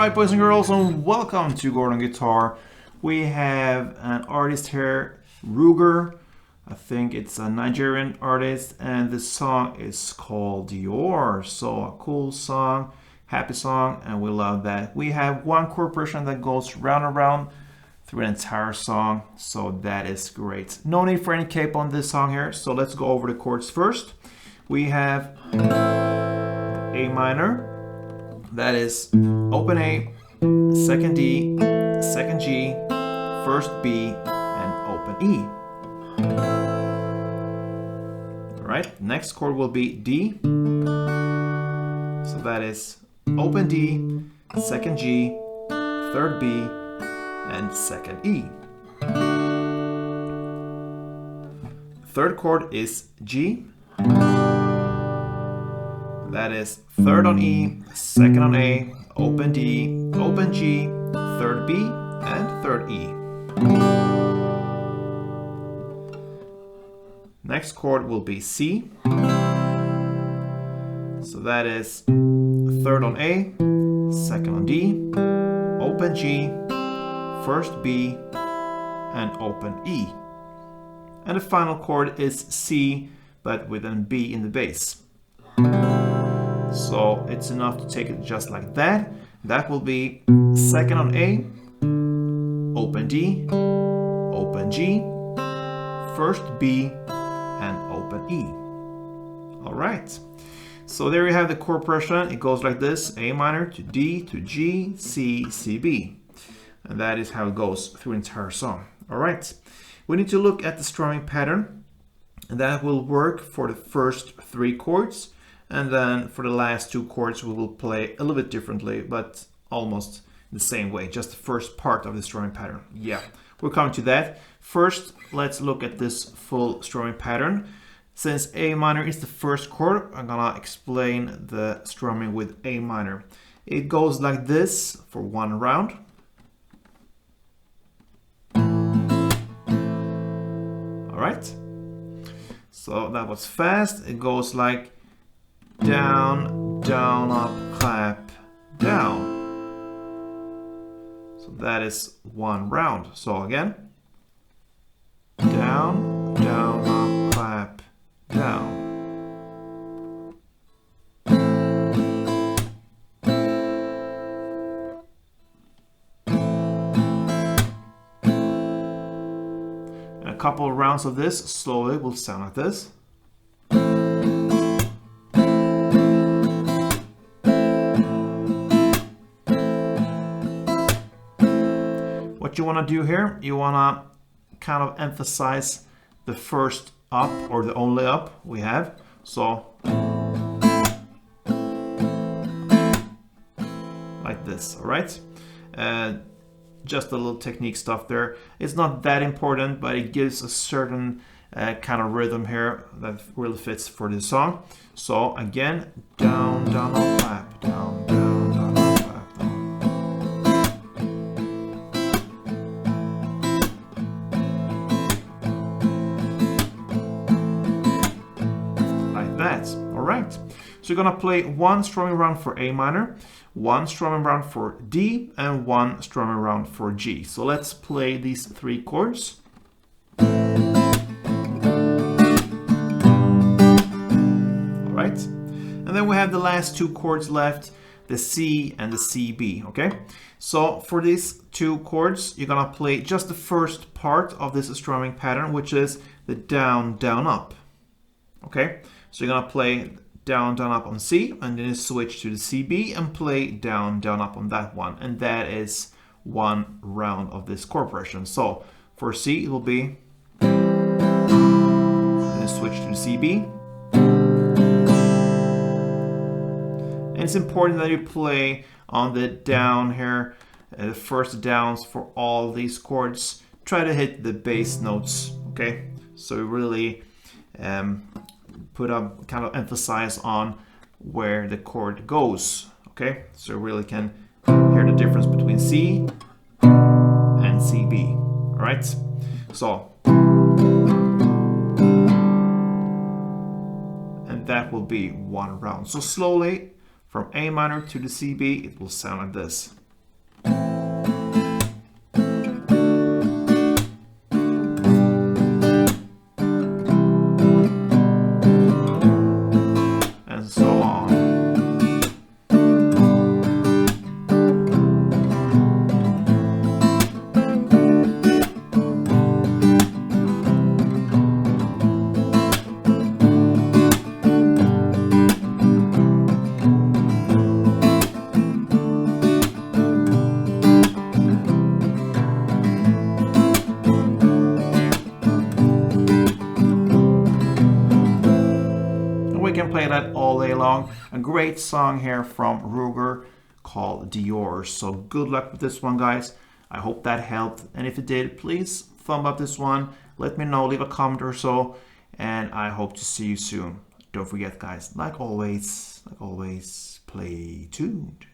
Alright, boys and girls, and welcome to Gordon Guitar. We have an artist here, RUGER. I think it's a Nigerian artist, and the song is called Dior. So a cool song, happy song, and we love that. We have one chord progression that goes round and round through an entire song, so that is great. No need for any capo on this song here, so let's go over the chords first. We have A minor, that is open A, second D, second G, first B, and open E. Alright, next chord will be D. So that is open D, second G, third B, and second E. Third chord is G. That is third on E, second on A, open D, open G, third B, and third E. Next chord will be C. So that is third on A, second on D, open G, first B, and open E. And the final chord is C, but with an B in the bass. So it's enough to take it just like that. That will be second on A, open D, open G, first B, and open E. Alright, so there you have the chord progression. It goes like this: A minor to D to G, C, C, B. And that is how it goes through the entire song. Alright, we need to look at the strumming pattern, and that will work for the first three chords. And then for the last two chords, we will play a little bit differently, but almost the same way, just the first part of the strumming pattern. Yeah, we're coming to that. First, let's look at this full strumming pattern. Since A minor is the first chord, I'm gonna explain the strumming with A minor. It goes like this for one round. All right, so that was fast. It goes like down, down, up, clap, down. So that is one round. So again, down, down, up, clap, down. And a couple of rounds of this slowly will sound like this. What you want to do here, you want to kind of emphasize the first up, or the only up we have. So like this, all right? Just a little technique stuff there. It's not that important, but it gives a certain kind of rhythm here that really fits for this song. So again, down, down, up, clap, down, down, down, up, clap, down. Alright, so you're gonna play one strumming round for A minor, one strumming round for D, and one strumming round for G. So let's play these three chords. Alright, and then we have the last two chords left, the C and the CB, okay? So for these two chords, you're gonna play just the first part of this strumming pattern, which is the down, down, up, okay? So you're gonna play down, down, up on C, and then you switch to the CB and play down, down, up on that one. And that is one round of this chord progression. So for C, it will be, then switch to the CB. And it's important that you play on the down here, the first downs for all these chords. Try to hit the bass notes, okay? So you really put up, kind of emphasize on where the chord goes, okay? So you really can hear the difference between C and CB, all right? So, and that will be one round. So slowly, from A minor to the CB, it will sound like this. can play that all day long. A great song here from Ruger called Dior. So good luck with this one, guys. I hope that helped. And if it did, please thumb up this one. Let me know, leave a comment or so. And I hope to see you soon. Don't forget, guys, like always, play tuned.